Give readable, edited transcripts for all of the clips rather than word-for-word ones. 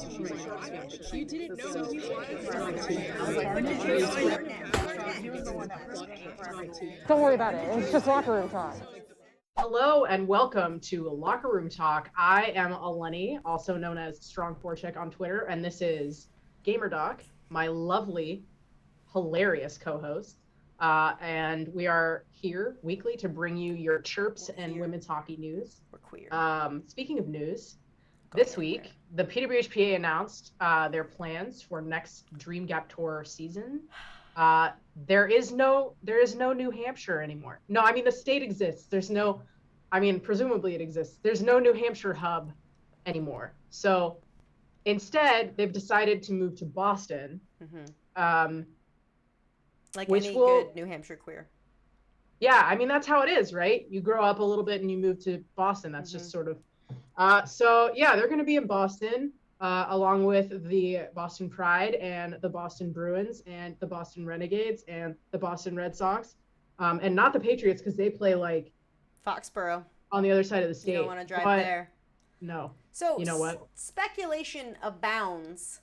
You didn't know he Don't worry about it. It's just locker room talk. Hello and welcome to Locker Room Talk. I am Eleni, also known as Strong Forecheck on Twitter, and this is GamerDoc, my lovely, hilarious co-host. And we are here weekly to bring you your chirps and women's hockey news. We're queer. Speaking of news, this week the PWHPA announced their plans for next Dream Gap Tour season. There is no New Hampshire anymore. No, I mean the state exists. Presumably it exists. There's no New Hampshire hub anymore. So instead, they've decided to move to Boston. Mm-hmm. Good New Hampshire queer. Yeah, I mean that's how it is, right? You grow up a little bit and you move to Boston. That's just sort of. So yeah, they're going to be in Boston. Along with the Boston Pride and the Boston Bruins and the Boston Renegades and the Boston Red Sox, and not the Patriots because they play like Foxborough on the other side of the state. You don't want to drive there. No. So you know what? Speculation abounds.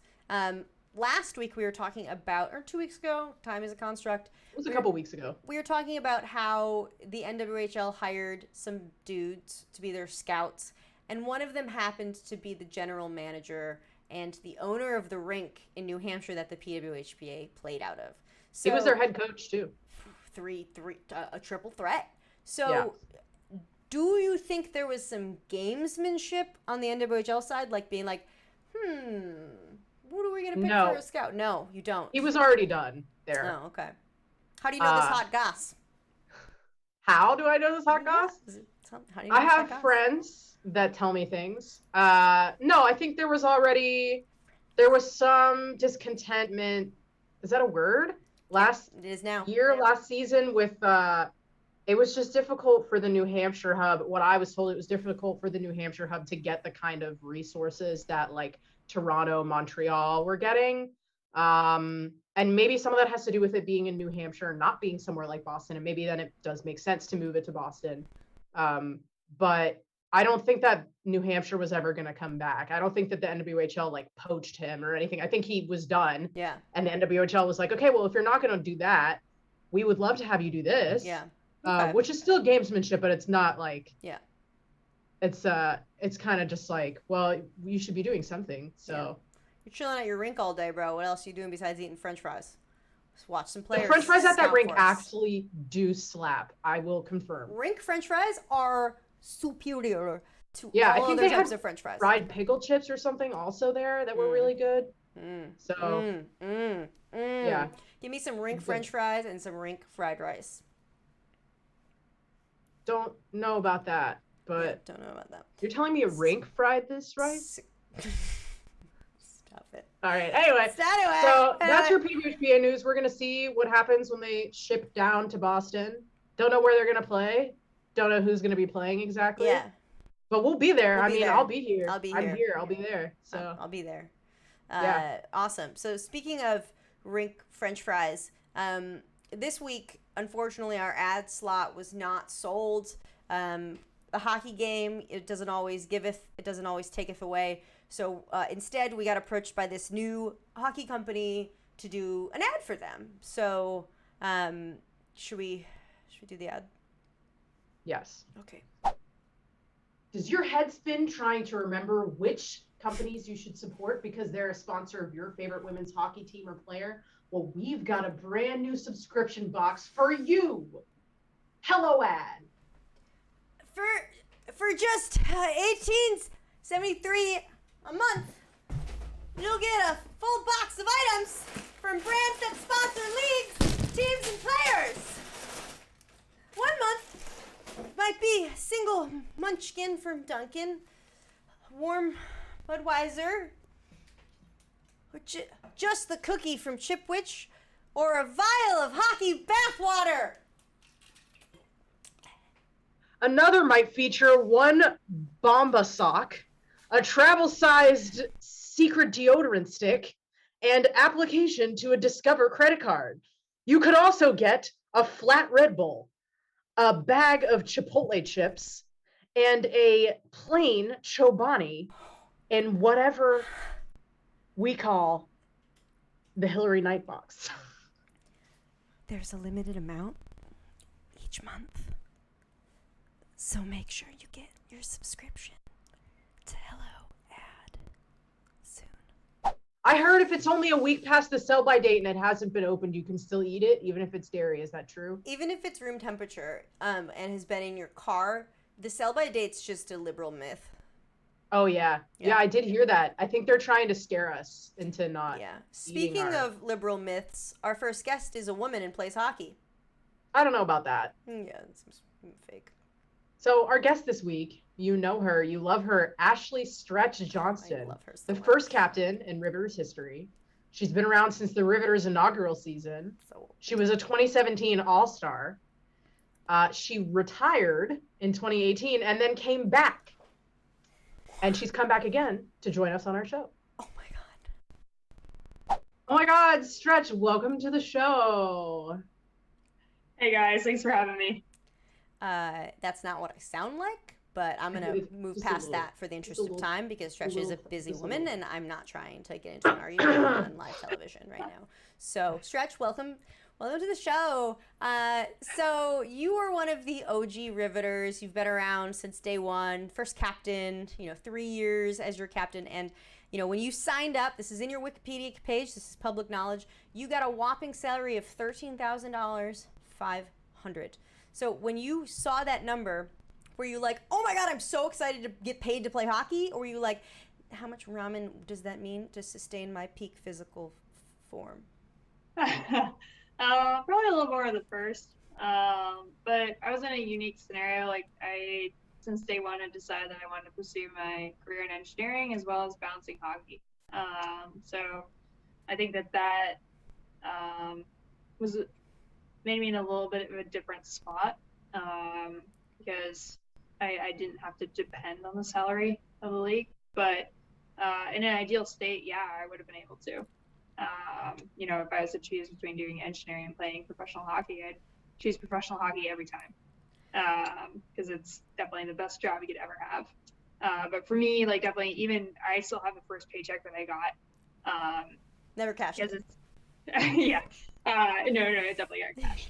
Last week we were talking about, or 2 weeks ago, time is a construct. It was a couple weeks ago. We were talking about how the NWHL hired some dudes to be their scouts. And one of them happened to be the general manager and the owner of the rink in New Hampshire that the PWHPA played out of. So he was their head coach too. A triple threat. So do you think there was some gamesmanship on the NWHL side? Like being like, what are we going to pick for a scout? No, you don't. He was already done there. Oh, okay. How do you know this hot goss? How do I know this hot goss? I have friends that tell me things. No, I think there was some discontentment. Is that a word? It is now. Last season with, it was just difficult for the New Hampshire hub. What I was told, it was difficult for the New Hampshire hub to get the kind of resources that like Toronto, Montreal were getting. And maybe some of that has to do with it being in New Hampshire, not being somewhere like Boston. And maybe then it does make sense to move it to Boston. But I don't think that New Hampshire was ever going to come back. I don't think that the NWHL like poached him or anything. I think he was done. Yeah. And the NWHL was like, okay, well, if you're not going to do that, we would love to have you do this. Yeah. Okay. Which is still gamesmanship, but it's not like. Yeah. It's kind of just like, well, you should be doing something. So. Yeah. You're chilling at your rink all day, bro. What else are you doing besides eating French fries? Just watch some players. The French fries at that rink actually do slap. I will confirm. Rink French fries are superior to I all think other they types had of French fries. Fried pickle chips or something also there that were really good. Yeah. Give me some rink French fries and some rink fried rice. Don't know about that, but don't know about that. You're telling me a rink fried this rice? Stop it. All right. Anyway, so that's your PWHPA news. We're gonna see what happens when they ship down to Boston. Don't know where they're gonna play. Don't know who's gonna be playing exactly. Yeah. But we'll be there. I'll be here. I'll be here. I'm here. I'll be there. So I'll be there. Yeah. Awesome. So speaking of rink French fries, this week, unfortunately, our ad slot was not sold. A hockey game, it doesn't always giveth, it doesn't always taketh away. So instead, we got approached by this new hockey company to do an ad for them. So should we do the ad? Yes. Okay. Does your head spin trying to remember which companies you should support because they're a sponsor of your favorite women's hockey team or player? Well, we've got a brand new subscription box for you. Hello ad. For just $18.73 a month, you'll get a full box of items from brands that sponsor leagues, teams, and players. 1 month might be a single munchkin from Dunkin', warm Budweiser, or just the cookie from Chipwich, or a vial of hockey bathwater. Another might feature one Bomba sock, a travel-sized secret deodorant stick, and application to a Discover credit card. You could also get a flat Red Bull, a bag of Chipotle chips, and a plain Chobani, and whatever we call the Hillary Night Box. There's a limited amount each month. So make sure you get your subscription to Hello Ad soon. I heard if it's only a week past the sell-by date and it hasn't been opened, you can still eat it, even if it's dairy. Is that true? Even if it's room temperature and has been in your car, the sell-by date's just a liberal myth. Oh, yeah. Yeah, I did hear that. I think they're trying to scare us into not. Yeah. Speaking of liberal myths, our first guest is a woman and plays hockey. I don't know about that. Yeah, it seems fake. So our guest this week, you know her, you love her, Ashley Stretch Johnston. I love her so the much. first captain in Riveters history. She's been around since the Riveters inaugural season. She was a 2017 All-Star. She retired in 2018 and then came back. And she's come back again to join us on our show. Oh my god. Oh my god, Stretch, welcome to the show. Hey guys, thanks for having me. That's not what I sound like, but I'm gonna move past that for the interest of time because Stretch is a busy woman and I'm not trying to get into an argument on live television right now. So Stretch, welcome to the show. So you are one of the OG Riveters. You've been around since day one, first captain, 3 years as your captain. And, when you signed up, this is in your Wikipedia page, this is public knowledge, you got a whopping salary of $13,500. So when you saw that number, were you like, oh my God, I'm so excited to get paid to play hockey? Or were you like, how much ramen does that mean to sustain my peak physical form? Probably a little more of the first, but I was in a unique scenario. Like since day one, I decided that I wanted to pursue my career in engineering as well as bouncing hockey. So I think that was made me in a little bit of a different spot because I didn't have to depend on the salary of the league. But in an ideal state, yeah, I would have been able to. If I was to choose between doing engineering and playing professional hockey, I'd choose professional hockey every time because it's definitely the best job you could ever have. But for me, like definitely, even I still have the first paycheck that I got. Never cashed it. It's yeah, no, it definitely got cash.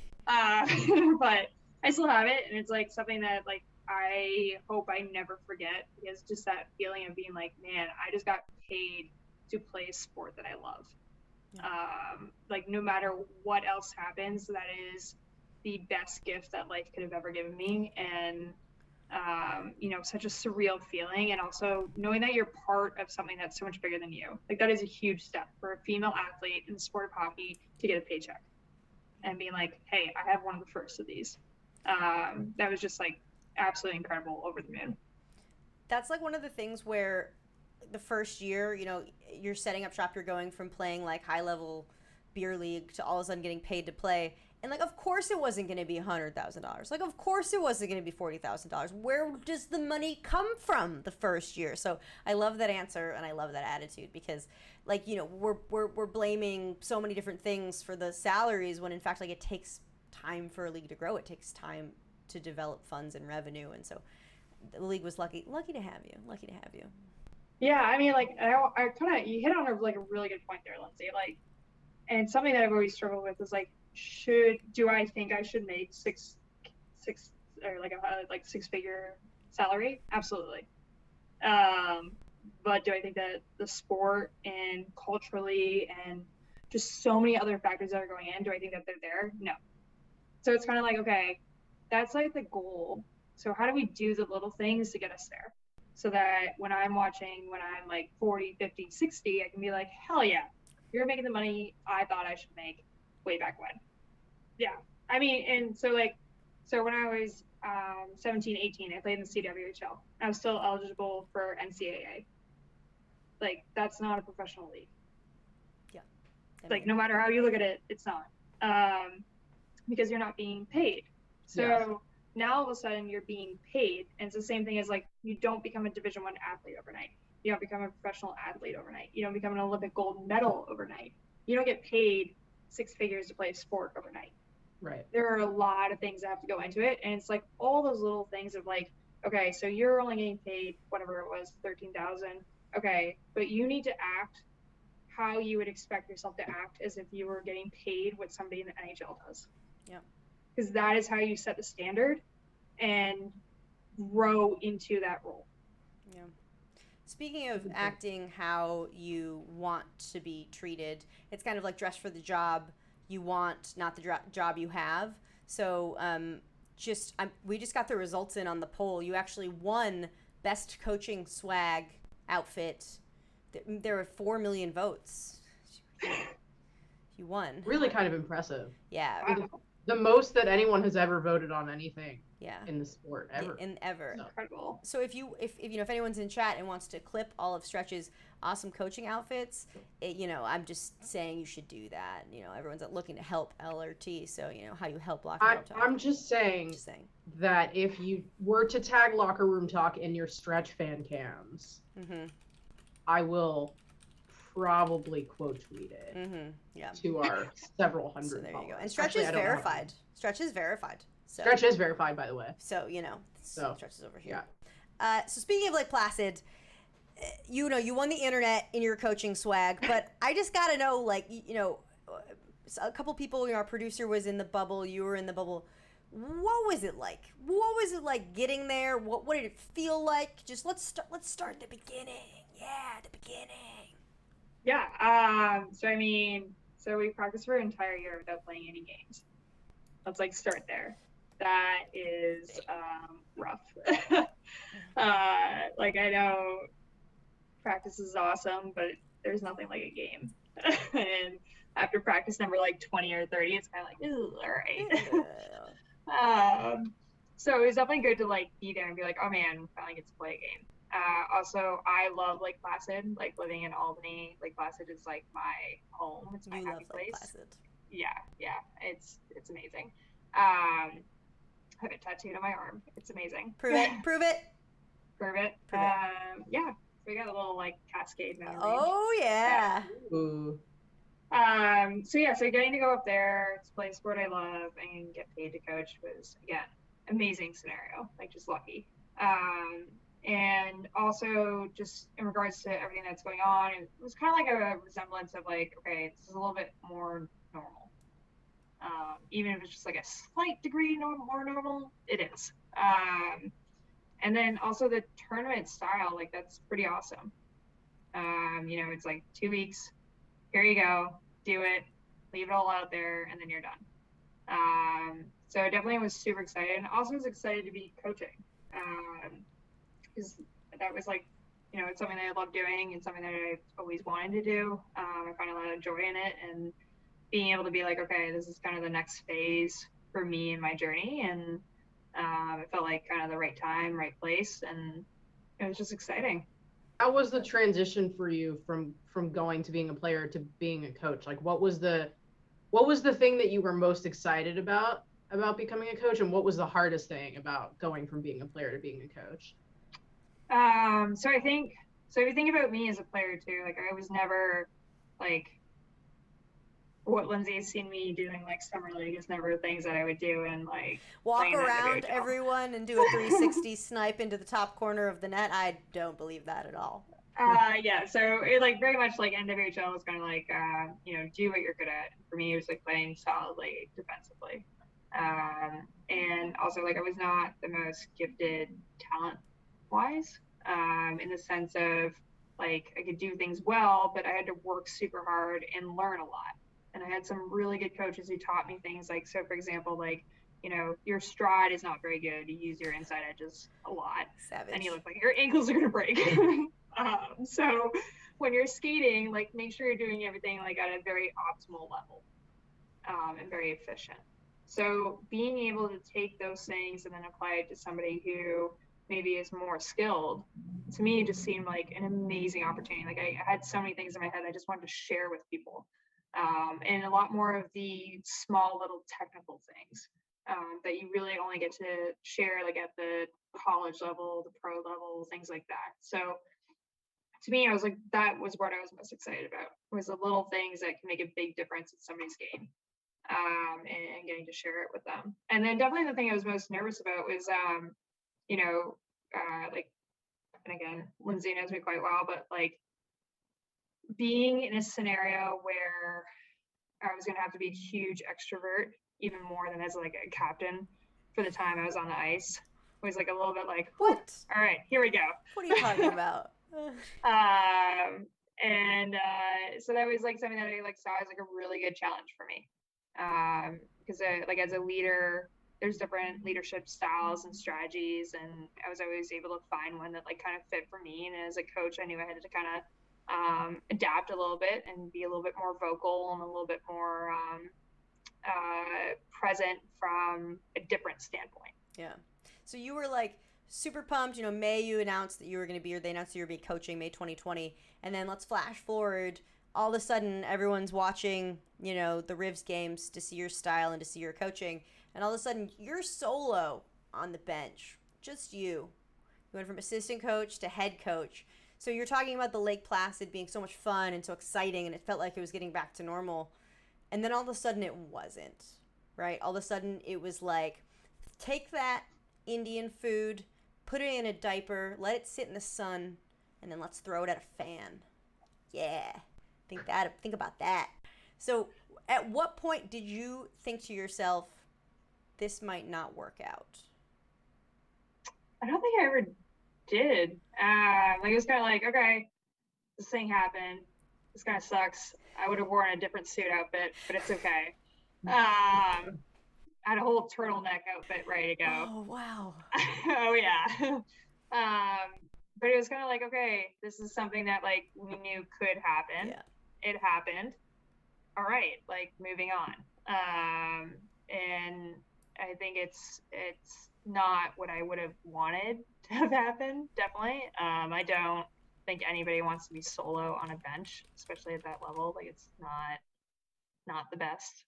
But I still have it, and it's like something that like I hope I never forget because just that feeling of being like, man, I just got paid to play a sport that I love. Like no matter what else happens, that is the best gift that life could have ever given me. And such a surreal feeling, and also knowing that you're part of something that's so much bigger than you. Like that is a huge step for a female athlete in the sport of hockey to get a paycheck and being like, hey, I have one of the first of these. That was just like absolutely incredible, over the moon. That's like one of the things where the first year, you're setting up shop, you're going from playing like high level beer league to all of a sudden getting paid to play. And like, of course it wasn't going to be $100,000. Like, of course it wasn't going to be $40,000. Where does the money come from the first year? So I love that answer and I love that attitude because like, we're blaming so many different things for the salaries when in fact, like it takes time for a league to grow. It takes time to develop funds and revenue. And so the league was lucky to have you. Yeah, I mean, like, I kind of, you hit on a really good point there, Lindsay. Like, and something that I've always struggled with is like, do I think I should make six or like a six-figure salary? Absolutely. But do I think that the sport and culturally and just so many other factors that are going in, do I think that they're there? No. So it's kind of like, okay, that's like the goal. So how do we do the little things to get us there? So that when I'm like 40, 50, 60, I can be like, hell yeah, you're making the money I thought I should make way back when. Yeah. I mean, and so when I was 17, 18, I played in the CWHL. I was still eligible for NCAA. Like, that's not a professional league. Yeah. Like, no matter how you look at it, it's not. Because you're not being paid. So now all of a sudden you're being paid. And it's the same thing as like, you don't become a Division I athlete overnight. You don't become a professional athlete overnight. You don't become an Olympic gold medal overnight. You don't get paid six figures to play a sport overnight. Right. There are a lot of things that have to go into it. And it's like all those little things of like, okay, so you're only getting paid whatever it was, $13,000. Okay, but you need to act how you would expect yourself to act as if you were getting paid what somebody in the NHL does. Yeah. Because that is how you set the standard and grow into that role. Yeah. Speaking of acting how you want to be treated, it's kind of like dress for the job you want, not the job you have. So we just got the results in on the poll. You actually won best coaching swag outfit. There were 4 million votes. You won. Really kind of impressive. Yeah. Wow. The most that anyone has ever voted on anything. Yeah. In the sport ever. Ever. So. Incredible. So if anyone's in chat and wants to clip all of Stretch's awesome coaching outfits, I'm just saying you should do that. Everyone's looking to help LRT, so how you help Locker Room Talk. I'm just saying that if you were to tag Locker Room Talk in your Stretch fan cams, I will probably quote tweet it to our several hundred So there you followers. go. And Stretch is verified. Stretch is verified. So, Stretch is verified, by the way. So, Stretch is over here. Yeah. So speaking of Lake Placid, you won the internet in your coaching swag, but I just got to know, a couple people, our producer was in the bubble, you were in the bubble. What was it like? What was it like getting there? What did it feel like? Just let's start at the beginning. Yeah, the beginning. Yeah. So we practiced for an entire year without playing any games. Let's start there. That is rough. I know practice is awesome, but there's nothing like a game. And after practice number 20 or 30, it's kind of like, ooh, all right. So it was definitely good to be there and be like, oh man, finally get to play a game. Also, I love Lake Placid. Living in Albany, Lake Placid is my home. It's my happy place. Lake Placid. Yeah, it's amazing. I have it tattooed on my arm. It's amazing. Prove it. Yeah. So we got a little cascade mountain range. Oh yeah. Ooh. So getting to go up there to play a sport I love and get paid to coach was again amazing scenario. Just lucky. And also just in regards to everything that's going on, it was kind of a resemblance of okay, this is a little bit more normal. Even if it's just a slight degree more normal, it is. And then also the tournament style, that's pretty awesome. It's 2 weeks, here you go, do it, leave it all out there, and then you're done. So I definitely was super excited, and also was excited to be coaching. Because that was it's something that I love doing and something that I've always wanted to do. I find a lot of joy in it, and being able to be okay, this is kind of the next phase for me in my journey, and it felt like kind of the right time, right place, and it was just exciting. How was the transition for you from going to being a player to being a coach? What was the thing that you were most excited about becoming a coach, and what was the hardest thing about going from being a player to being a coach? So if you think about me as a player too, I was never what Lindsay has seen me doing summer league is never things that I would do and walk around everyone and do a 360 snipe into the top corner of the net. I don't believe that at all. Yeah, so it very much NWHL is kind of do what you're good at. For me, it was playing solidly defensively, and also I was not the most gifted talent wise, in the sense of I could do things well, but I had to work super hard and learn a lot. And I had some really good coaches who taught me things so for example, your stride is not very good. You use your inside edges a lot. Savage. And you look like your ankles are going to break. So when you're skating, make sure you're doing everything at a very optimal level, and very efficient. So being able to take those things and then apply it to somebody who maybe is more skilled, to me, it just seemed like an amazing opportunity. I had so many things in my head I just wanted to share with people. And a lot more of the small little technical things that you really only get to share at the college level, the pro level, things like that. So to me, I was that was what I was most excited about, was the little things that can make a big difference in somebody's game, and getting to share it with them. And then definitely the thing I was most nervous about was, and again, Lindsay knows me quite well, but being in a scenario where I was going to have to be a huge extrovert, even more than as like a captain for the time I was on the ice, was like a little bit like, What? All right, here we go. What are you talking about? So that was like something that I like saw as like a really good challenge for me. Because like as a leader, there's different leadership styles and strategies, and I was always able to find one that like kind of fit for me. And as a coach, I knew I had to kind of adapt a little bit and be a little bit more vocal and a little bit more present from a different standpoint. Yeah. So you were like super pumped. May you announced that you were going to be, or they announced that you were going to be coaching May 2020. And then let's flash forward. All of a sudden, everyone's watching, the Rivs games to see your style and to see your coaching. And all of a sudden, you're solo on the bench. Just you. You went from assistant coach to head coach. So you're talking about the Lake Placid being so much fun and so exciting, and it felt like it was getting back to normal. And then all of a sudden it wasn't, right? All of a sudden it was like, take that Indian food, put it in a diaper, let it sit in the sun, and then let's throw it at a fan. Yeah, think about that. So at what point did you think to yourself, this might not work out? I don't think I ever did. Like it was kind of like, okay, this thing happened. This kind of sucks. I would have worn a different suit outfit, but it's okay. I had a whole turtleneck outfit ready to go. Oh wow. Oh yeah. But it was kind of like, okay, this is something that like we knew could happen. Yeah. It happened. All right, like moving on. And I think it's not what I would have wanted to have happened, definitely. I don't think anybody wants to be solo on a bench, especially at that level. Like it's not the best.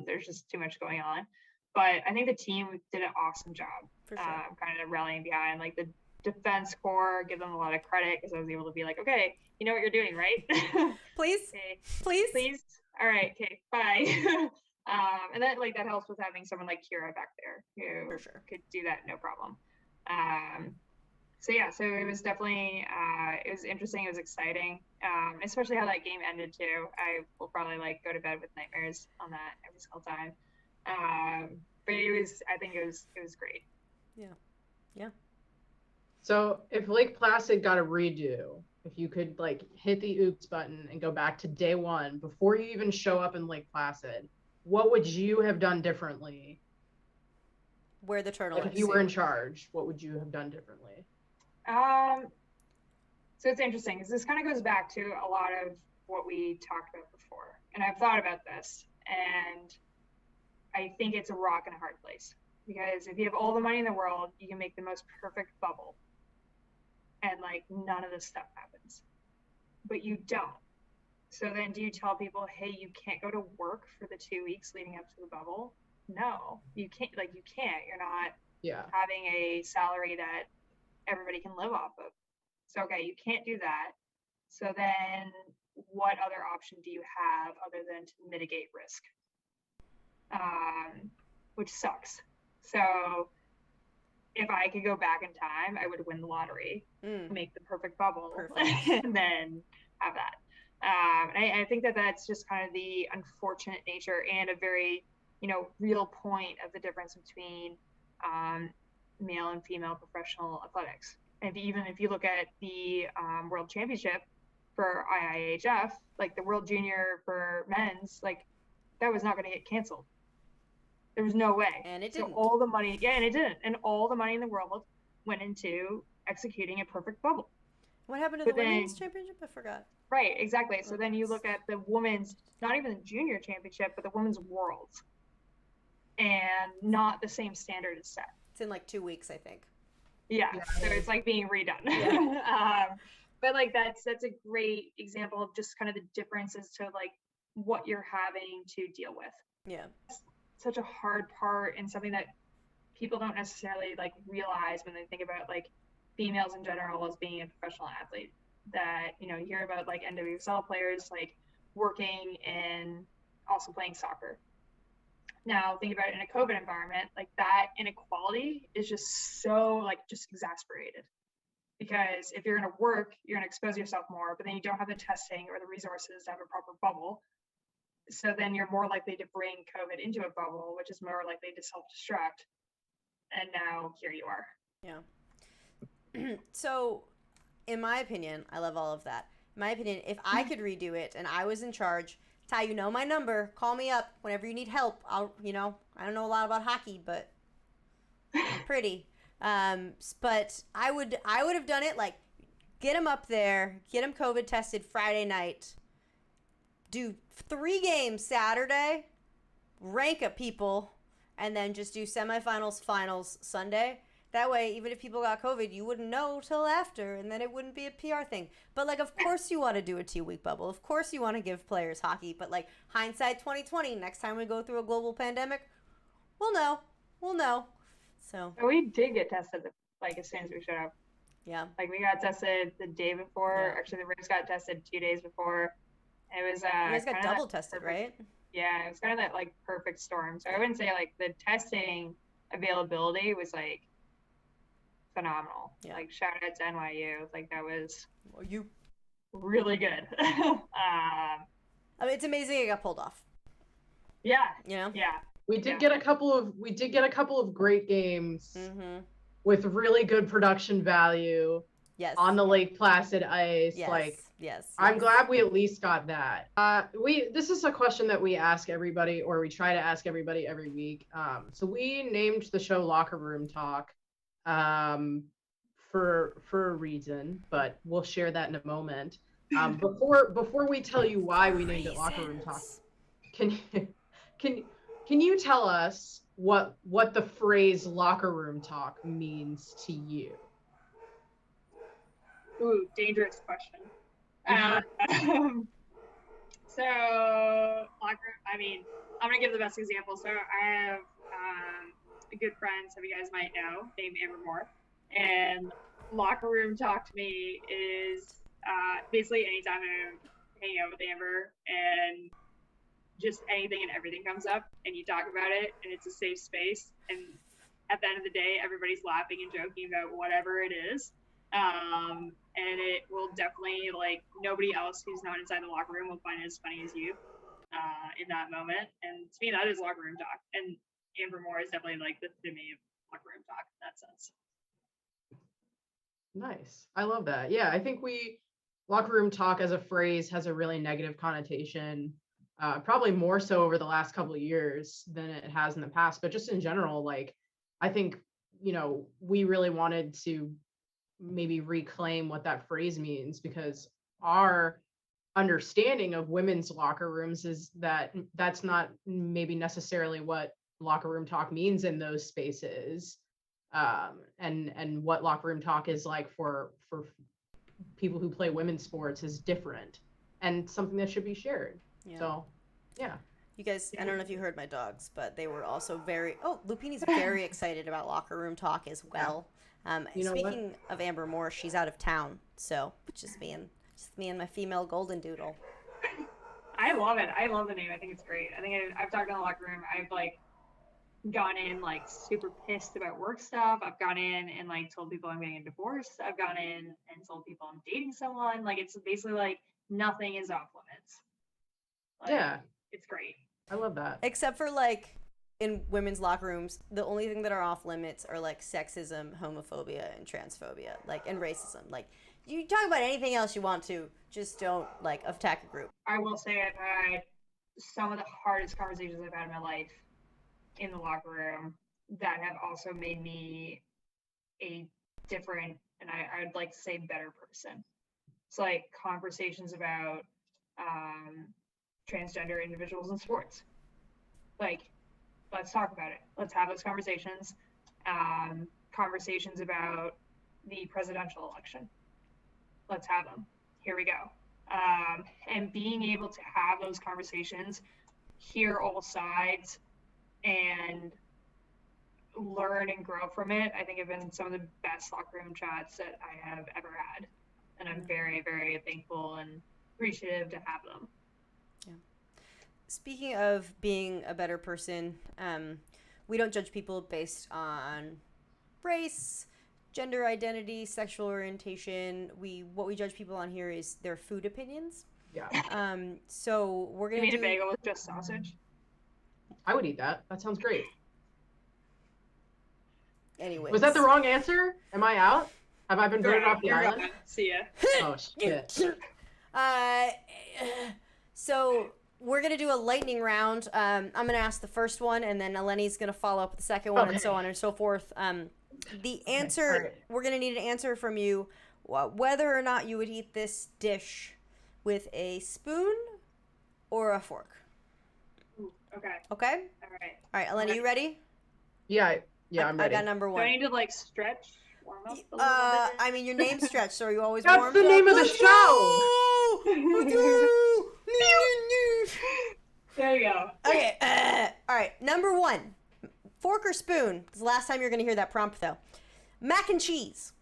There's just too much going on. But I think the team did an awesome job. For sure. Kind of rallying behind like the defense core, give them a lot of credit because I was able to be like, okay, you know what you're doing, right? Please? Okay. Please? All right, okay, bye. And that helps with having someone like Kira back there who For sure. could do that no problem. So it was definitely it was interesting, it was exciting, especially how that game ended too. I will probably like go to bed with nightmares on that every single time. But I think it was great. Yeah. So if Lake Placid got a redo, if you could like hit the oops button and go back to day one before you even show up in Lake Placid, what would you have done differently? Wear the turtleneck. If you were in charge, what would you have done differently? So it's interesting because this kind of goes back to a lot of what we talked about before, and I've thought about this, and I think it's a rock and a hard place because if you have all the money in the world, you can make the most perfect bubble, and like none of this stuff happens, but you don't. So then do you tell people, hey, you can't go to work for the 2 weeks leading up to the bubble? No, you can't. Like you can't. You're not having a salary that everybody can live off of. So okay, you can't do that. So then what other option do you have other than to mitigate risk? Which sucks. So if I could go back in time, I would win the lottery, make the perfect bubble, and then have that. I think that's just kind of the unfortunate nature and a very, real point of the difference between male and female professional athletics. And if you look at the World Championship for IIHF, like the World Junior for men's, like that was not going to get canceled. There was no way. And it didn't. So all the money, and it didn't. And all the money in the world went into executing a perfect bubble. What happened to the women's championship? I forgot. Right, exactly. So then you look at the women's, not even the junior championship, but the women's worlds. And not the same standard is set. It's in like 2 weeks, I think. Yeah. So it's like being redone. Yeah. But like that's a great example of just kind of the differences to like what you're having to deal with. Yeah. It's such a hard part and something that people don't necessarily like realize when they think about like females in general as being a professional athlete. That, you hear about like NWSL players like working and also playing soccer. Now think about it in a COVID environment, like that inequality is just so like just exasperated because if you're going to work, you're going to expose yourself more, but then you don't have the testing or the resources to have a proper bubble. So then you're more likely to bring COVID into a bubble, which is more likely to self-destruct. And now here you are. Yeah. So, in my opinion, I love all of that. In my opinion, if I could redo it and I was in charge, Ty, you know my number. Call me up whenever you need help. I don't know a lot about hockey, but I'm pretty. But I would have done it like, get him up there, get him COVID tested Friday night, do 3 games Saturday, rank up people, and then just do semifinals, finals Sunday. That way, even if people got COVID, you wouldn't know till after, and then it wouldn't be a PR thing. But, like, of course you want to do a 2-week bubble. Of course you want to give players hockey. But, like, hindsight 2020, next time we go through a global pandemic, we'll know. We'll know. So we did get tested, like, as soon as we showed up. Yeah. Like, we got tested the day before. Yeah. Actually, the Rays got tested 2 days before. It was, you guys got double tested, right? Yeah, it was kind of that, like, perfect storm. So I wouldn't say, like, the testing availability was, like, phenomenal. Yeah. Like, shout out to NYU. Like, that was you really good. I mean, it's amazing it got pulled off. Yeah. You know? Yeah. We did get a couple of great games with really good production value. Yes. On the Lake Placid ice. Yes. Yes. I'm glad we at least got that. This is a question that we ask everybody, or we try to ask everybody every week. So we named the show Locker Room Talk for a reason, but we'll share that in a moment. Before we tell you why we named it Locker Room Talk, can you tell us what the phrase locker room talk means to you? Ooh, dangerous question. So, I mean, I'm gonna give the best example. So I have a good friend, some of you guys might know, named Amber Moore, and locker room talk to me is basically anytime I'm hanging out with Amber and just anything and everything comes up and you talk about it and it's a safe space, and at the end of the day everybody's laughing and joking about whatever it is, and it will definitely, like, nobody else who's not inside the locker room will find it as funny as you in that moment. And to me, that is locker room talk, and Amber Moore is definitely like the epitome of locker room talk in that sense. Nice. I love that. Yeah, I think locker room talk as a phrase has a really negative connotation, probably more so over the last couple of years than it has in the past. But just in general, like, I think, we really wanted to maybe reclaim what that phrase means, because our understanding of women's locker rooms is that that's not maybe necessarily what locker room talk means in those spaces. And what locker room talk is like for people who play women's sports is different and something that should be shared. Yeah. So, yeah. You guys, I don't know if you heard my dogs, but they were also Lupini's very excited about locker room talk as well. Speaking of Amber Moore, she's out of town, so just me and my female golden doodle. I love it. I love the name. I think it's great. I think I've talked in the locker room. I've, like, gone in, like, super pissed about work stuff. I've gone in and, like, told people I'm getting a divorce. I've gone in and told people I'm dating someone. Like, it's basically like nothing is off limits. Like, yeah, it's great. I love that. Except for, like, in women's locker rooms, the only thing that are off limits are, like, sexism, homophobia, and transphobia, like, and racism. Like, you talk about anything else you want to, just don't, like, attack a group. I will say I've had some of the hardest conversations I've had in my life in the locker room that have also made me a different, and I'd like to say better person. It's like conversations about transgender individuals in sports. Like, let's talk about it. Let's have those conversations. Conversations about the presidential election. Let's have them. Here we go. And being able to have those conversations, hear all sides, and learn and grow from it, I think have been some of the best locker room chats that I have ever had. And I'm very, very thankful and appreciative to have them. Yeah. Speaking of being a better person, we don't judge people based on race, gender identity, sexual orientation. What we judge people on here is their food opinions. Yeah. So we're gonna You mean a bagel with just sausage? I would eat that. That sounds great. Anyways. Was that the wrong answer? Am I out? Have I been voted off the You're island? gone. See ya. Oh shit. So we're gonna do a lightning round. I'm gonna ask the first one, and then Eleni's gonna follow up with the second one, and so on and so forth. The answer, alright. we're gonna need an answer from you, whether or not you would eat this dish with a spoon or a fork. Ooh, okay. Okay. All right. All right, Eleni, you ready? Yeah, I'm ready. I got number Do one. I need to like stretch, warm up a little bit? I mean, your name's Stretch, so are you always That's warmed the up? name of the Let's show! go! There you go. Okay. All right. Number one. Fork or spoon? It's the last time you're going to hear that prompt, though. Mac and cheese.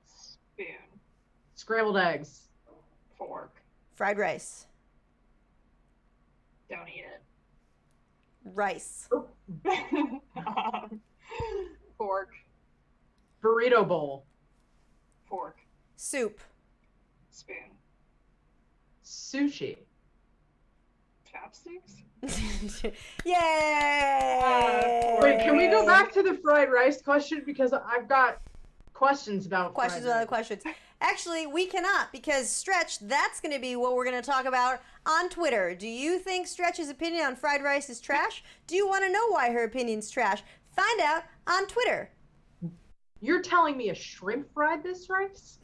Spoon, Scrambled eggs. fork. Fried rice. Don't eat it. Rice. Fork, Burrito bowl. fork, Soup. spoon, Sushi. chopsticks. Yay! Wait, can we go back to the fried rice question? Because I've got questions about Questions fried about rice. other questions. Actually, we cannot because Stretch, that's going to be what we're going to talk about on Twitter. Do you think Stretch's opinion on fried rice is trash? Do you want to know why her opinion's trash? Find out on Twitter. You're telling me a shrimp fried this rice?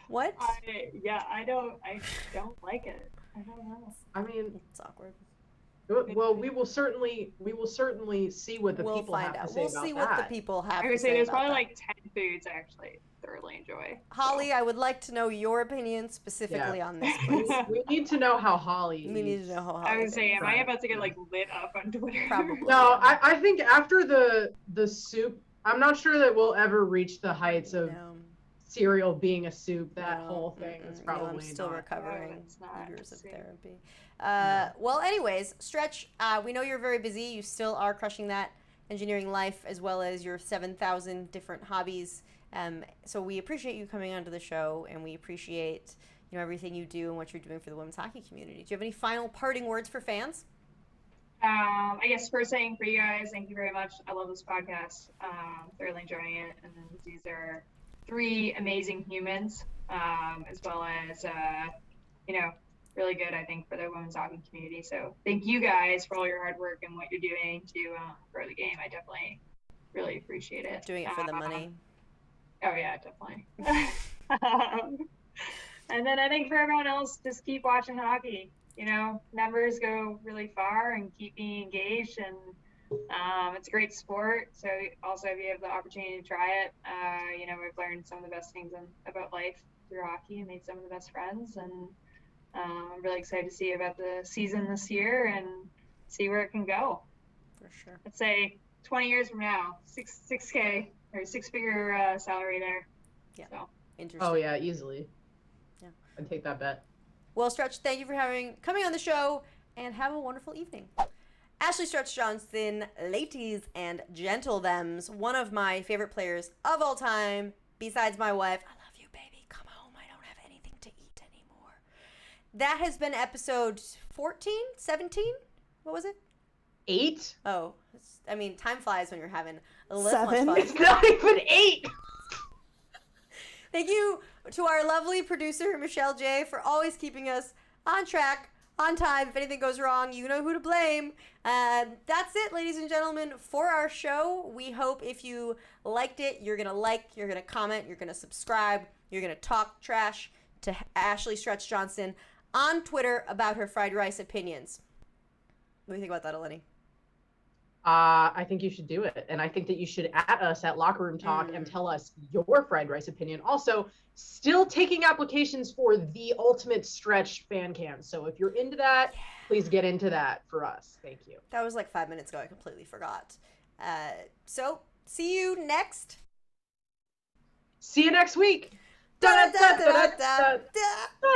What? I don't like it. I don't know. I mean, It's awkward. well, we will certainly see what the We'll people find have out. to say We'll about see that. what the people have I to would say say there's about probably that. like 10 foods I actually thoroughly enjoy. Holly, I would like to know your opinion specifically on this, please. We need to know how Holly. We need eats. to know how I Holly would say, am I Right. about to get like lit up on Twitter? Probably. No, I think after the soup, I'm not sure that we'll ever reach the heights of No. cereal being a soup. That No, whole thing is no, probably I'm still not. recovering No, it's not. years of See. therapy. Well, anyways, Stretch, we know you're very busy. You still are crushing that engineering life as well as your 7,000 different hobbies. So we appreciate you coming onto the show, and we appreciate everything you do and what you're doing for the women's hockey community. Do you have any final parting words for fans? I guess first thing for you guys, thank you very much. I love this podcast. Thoroughly enjoying it. And then these are 3 amazing humans, as well as, really good, I think, for the women's hockey community. So thank you guys for all your hard work and what you're doing to grow the game. I definitely really appreciate it. Doing it for the money. Oh, yeah, definitely. And then I think for everyone else, just keep watching hockey. Numbers go really far, and keep being engaged, and it's a great sport. So also, if you have the opportunity to try it, we've learned some of the best things about life through hockey and made some of the best friends. And I'm really excited to see about the season this year and see where it can go. For sure. Let's say 20 years from now, 6K or 6-figure salary there. Yeah. So. Interesting. Oh yeah, easily. Yeah. I'd take that bet. Well, Stretch, thank you for coming on the show, and have a wonderful evening. Ashley Stretch Johnston, ladies and gentlethems, one of my favorite players of all time, besides my wife. I love you, baby. Come home. I don't have anything to eat anymore. That has been episode 14, 17? What was it? 8? Oh, time flies when you're having a little 7. much fun. It's not even 8. Thank you to our lovely producer, Michelle J., for always keeping us on track, on time. If anything goes wrong, you know who to blame. That's it, ladies and gentlemen, for our show. We hope if you liked it, you're going to like, you're going to comment, you're going to subscribe, you're going to talk trash to Ashley Stretch Johnston on Twitter about her fried rice opinions. What do you think about that, Eleni? I think you should do it. And I think that you should at us at Locker Room Talk and tell us your fried rice opinion. Also, still taking applications for the Ultimate Stretch fan cam. So if you're into that, please get into that for us. Thank you. That was like 5 minutes ago. I completely forgot. So, see you next. See you next week. Da, da, da, da, da, da.